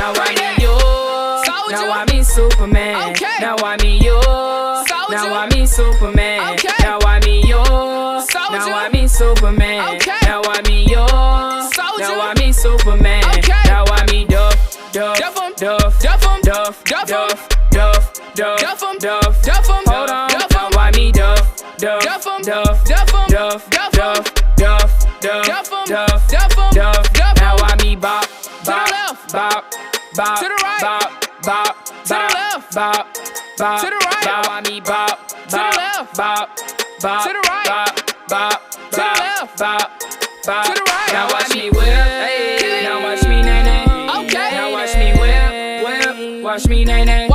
Now I mean you. Now I mean Superman. Now I mean you. Now I mean Superman. Now I mean you. Now I mean Superman. Now I mean you. Now I mean Superman. Now I mean Duff, Duff, Duff, Duff, Duff, Duff, Duff, Duff, Duff, Duff. Hold on. Now I mean Duff, Duff, Duff, Duff, Duff, Duff, Duff, Duff, Duff. Now I mean Bop, Bop, Bop, Bop, to the right, Bop, Bop, to the left, Bop, Bop, to the right. Now I mean Bop, to the left, Bop, Bop, to the right, Bop, Bop, to the left, Bop, Bop, to the right. Now watch me whip, now watch me nay nay. Okay. Now watch me whip, whip, watch me nay nay.